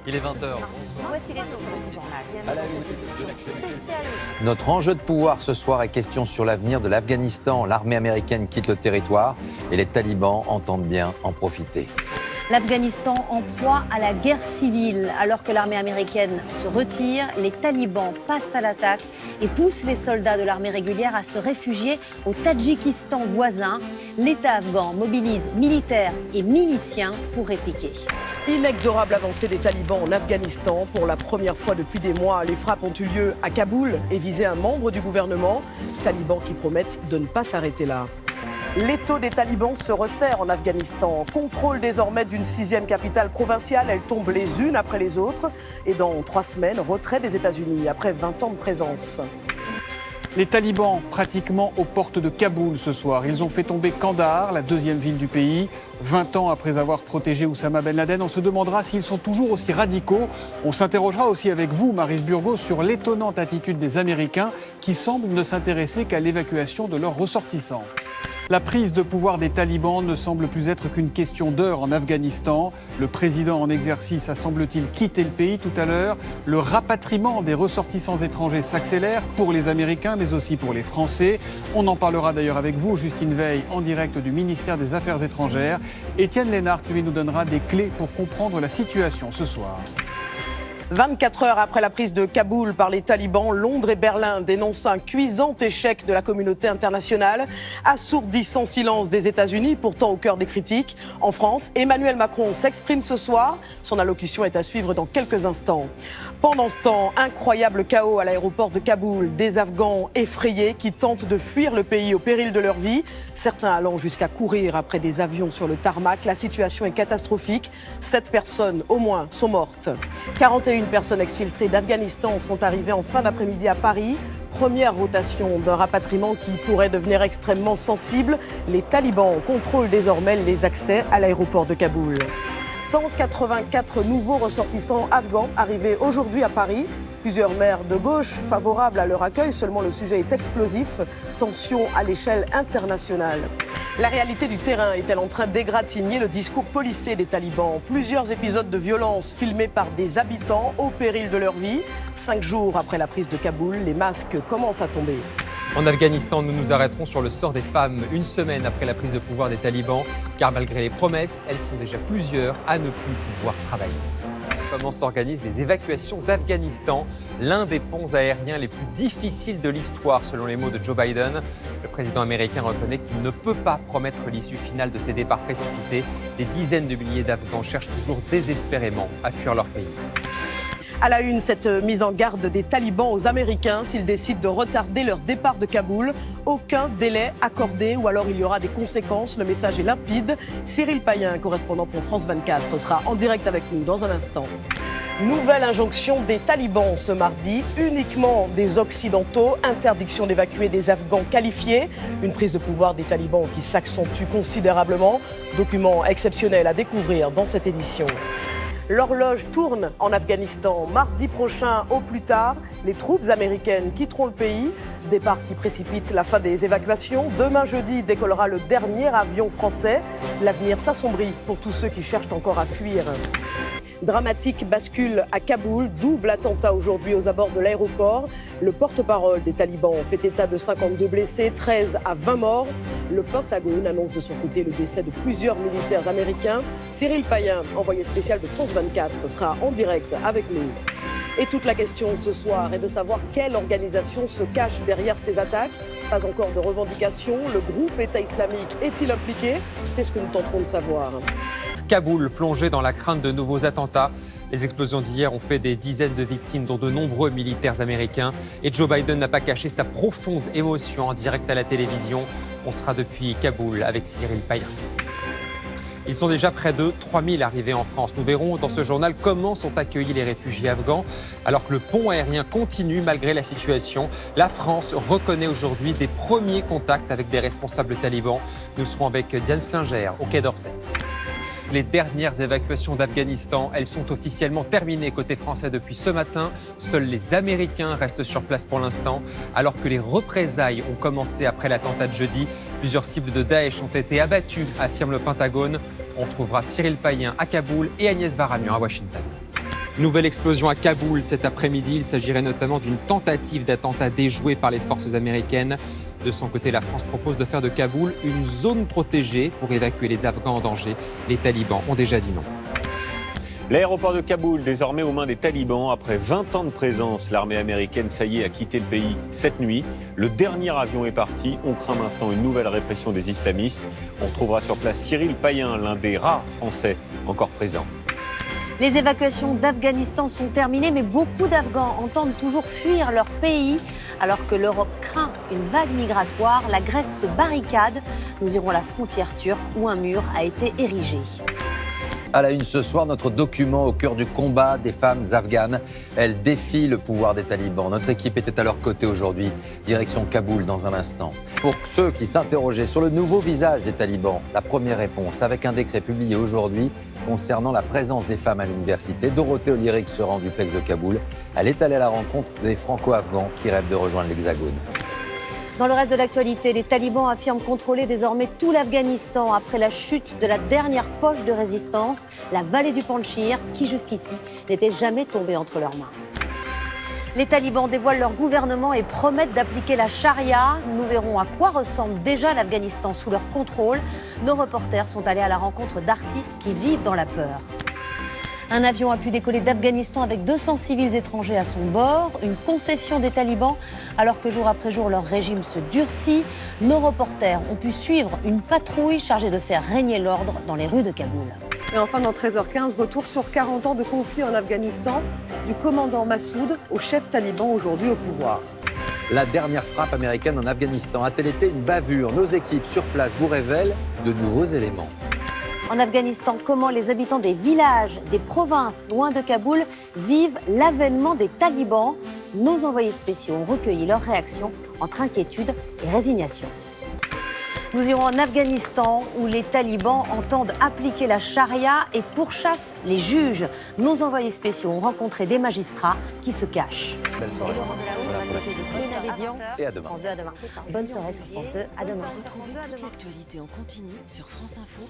Il est 20h. Voici les titres de ce journal. Notre enjeu de pouvoir ce soir est question sur l'avenir de l'Afghanistan. L'armée américaine quitte le territoire et les talibans entendent bien en profiter. L'Afghanistan en proie à la guerre civile. Alors que l'armée américaine se retire, les talibans passent à l'attaque et poussent les soldats de l'armée régulière à se réfugier au Tadjikistan voisin. L'État afghan mobilise militaires et miliciens pour répliquer. Inexorable avancée des talibans en Afghanistan. Pour la première fois depuis des mois, les frappes ont eu lieu à Kaboul et visaient un membre du gouvernement. Talibans qui promettent de ne pas s'arrêter là. L'étau des talibans se resserre en Afghanistan. Contrôle désormais d'une 6e capitale provinciale. Elles tombent les unes après les autres. Et dans 3 semaines, retrait des États-Unis après 20 ans de présence. Les talibans pratiquement aux portes de Kaboul ce soir. Ils ont fait tomber Kandahar, la 2e ville du pays. 20 ans après avoir protégé Oussama Ben Laden, on se demandera s'ils sont toujours aussi radicaux. On s'interrogera aussi avec vous, Maryse Burgos, sur l'étonnante attitude des Américains qui semblent ne s'intéresser qu'à l'évacuation de leurs ressortissants. La prise de pouvoir des talibans ne semble plus être qu'une question d'heure en Afghanistan. Le président en exercice a, semble-t-il, quitté le pays tout à l'heure. Le rapatriement des ressortissants étrangers s'accélère pour les Américains, mais aussi pour les Français. On en parlera d'ailleurs avec vous, Justine Veil, en direct du ministère des Affaires étrangères. Étienne Lénard, qui lui nous donnera des clés pour comprendre la situation ce soir. 24 heures après la prise de Kaboul par les talibans, Londres et Berlin dénoncent un cuisant échec de la communauté internationale, assourdissant silence des États-Unis, pourtant au cœur des critiques. En France, Emmanuel Macron s'exprime ce soir. Son allocution est à suivre dans quelques instants. Pendant ce temps, incroyable chaos à l'aéroport de Kaboul. Des Afghans effrayés qui tentent de fuir le pays au péril de leur vie. Certains allant jusqu'à courir après des avions sur le tarmac. La situation est catastrophique. 7 personnes au moins sont mortes. 41 personnes exfiltrées d'Afghanistan sont arrivées en fin d'après-midi à Paris. Première rotation d'un rapatriement qui pourrait devenir extrêmement sensible. Les talibans contrôlent désormais les accès à l'aéroport de Kaboul. 184 nouveaux ressortissants afghans arrivés aujourd'hui à Paris. Plusieurs maires de gauche favorables à leur accueil, seulement le sujet est explosif. Tension à l'échelle internationale. La réalité du terrain est-elle en train d'égratigner le discours policé des talibans? Plusieurs épisodes de violence filmés par des habitants au péril de leur vie. 5 jours après la prise de Kaboul, les masques commencent à tomber. En Afghanistan, nous nous arrêterons sur le sort des femmes 1 semaine après la prise de pouvoir des talibans, car malgré les promesses, elles sont déjà plusieurs à ne plus pouvoir travailler. Comment s'organisent les évacuations d'Afghanistan, l'un des ponts aériens les plus difficiles de l'histoire, selon les mots de Joe Biden. Le président américain reconnaît qu'il ne peut pas promettre l'issue finale de ces départs précipités. Des dizaines de milliers d'Afghans cherchent toujours désespérément à fuir leur pays. À la une, cette mise en garde des talibans aux Américains s'ils décident de retarder leur départ de Kaboul. Aucun délai accordé ou alors il y aura des conséquences. Le message est limpide. Cyril Payen, correspondant pour France 24, sera en direct avec nous dans un instant. Nouvelle injonction des talibans ce mardi, uniquement des Occidentaux, interdiction d'évacuer des Afghans qualifiés, une prise de pouvoir des talibans qui s'accentue considérablement, document exceptionnel à découvrir dans cette édition. L'horloge tourne en Afghanistan. Mardi prochain, au plus tard, les troupes américaines quitteront le pays. Départ qui précipite la fin des évacuations. Demain jeudi décollera le dernier avion français. L'avenir s'assombrit pour tous ceux qui cherchent encore à fuir. Dramatique bascule à Kaboul, double attentat aujourd'hui aux abords de l'aéroport. Le porte-parole des talibans fait état de 52 blessés, 13 à 20 morts. Le Pentagone annonce de son côté le décès de plusieurs militaires américains. Cyril Payen, envoyé spécial de France 24, sera en direct avec nous. Et toute la question ce soir est de savoir quelle organisation se cache derrière ces attaques. Pas encore de revendication. Le groupe État islamique est-il impliqué? C'est ce que nous tenterons de savoir. Kaboul plongé dans la crainte de nouveaux attentats. Les explosions d'hier ont fait des dizaines de victimes, dont de nombreux militaires américains. Et Joe Biden n'a pas caché sa profonde émotion en direct à la télévision. On sera depuis Kaboul avec Cyril Payen. Ils sont déjà près de 3000 arrivés en France. Nous verrons dans ce journal comment sont accueillis les réfugiés afghans. Alors que le pont aérien continue malgré la situation, la France reconnaît aujourd'hui des premiers contacts avec des responsables talibans. Nous serons avec Diane Slinger au Quai d'Orsay. Les dernières évacuations d'Afghanistan, elles sont officiellement terminées côté français depuis ce matin. Seuls les Américains restent sur place pour l'instant. Alors que les représailles ont commencé après l'attentat de jeudi, plusieurs cibles de Daesh ont été abattues, affirme le Pentagone. On trouvera Cyril Payen à Kaboul et Agnès Varamian à Washington. Nouvelle explosion à Kaboul cet après-midi. Il s'agirait notamment d'une tentative d'attentat déjouée par les forces américaines. De son côté, la France propose de faire de Kaboul une zone protégée pour évacuer les Afghans en danger. Les talibans ont déjà dit non. L'aéroport de Kaboul, désormais aux mains des talibans. Après 20 ans de présence, l'armée américaine, ça y est, a quitté le pays cette nuit. Le dernier avion est parti. On craint maintenant une nouvelle répression des islamistes. On retrouvera sur place Cyril Payen, l'un des rares Français encore présents. Les évacuations d'Afghanistan sont terminées, mais beaucoup d'Afghans entendent toujours fuir leur pays. Alors que l'Europe craint une vague migratoire, la Grèce se barricade. Nous irons à la frontière turque où un mur a été érigé. À la une ce soir, notre document au cœur du combat des femmes afghanes. Elles défient le pouvoir des talibans. Notre équipe était à leur côté aujourd'hui. Direction Kaboul dans un instant. Pour ceux qui s'interrogeaient sur le nouveau visage des talibans, la première réponse avec un décret publié aujourd'hui concernant la présence des femmes à l'université. Dorothée Olyric se rend au duplex de Kaboul. Elle est allée à la rencontre des franco-afghans qui rêvent de rejoindre l'Hexagone. Dans le reste de l'actualité, les talibans affirment contrôler désormais tout l'Afghanistan après la chute de la dernière poche de résistance, la vallée du Panjshir, qui jusqu'ici n'était jamais tombée entre leurs mains. Les talibans dévoilent leur gouvernement et promettent d'appliquer la charia. Nous verrons à quoi ressemble déjà l'Afghanistan sous leur contrôle. Nos reporters sont allés à la rencontre d'artistes qui vivent dans la peur. Un avion a pu décoller d'Afghanistan avec 200 civils étrangers à son bord. Une concession des talibans, alors que jour après jour, leur régime se durcit. Nos reporters ont pu suivre une patrouille chargée de faire régner l'ordre dans les rues de Kaboul. Et enfin, dans 13h15, retour sur 40 ans de conflit en Afghanistan, du commandant Massoud au chef taliban aujourd'hui au pouvoir. La dernière frappe américaine en Afghanistan a-t-elle été une bavure? Nos équipes sur place vous révèlent de nouveaux éléments. En Afghanistan, comment les habitants des villages, des provinces loin de Kaboul vivent l'avènement des talibans? Nos envoyés spéciaux ont recueilli leurs réactions entre inquiétude et résignation. Nous irons en Afghanistan où les talibans entendent appliquer la charia et pourchassent les juges. Nos envoyés spéciaux ont rencontré des magistrats qui se cachent. Belle soirée. Et à demain. France 2 à demain. Bonne soirée sur France 2, à demain. Retrouvez toute l'actualité en continu sur franceinfo.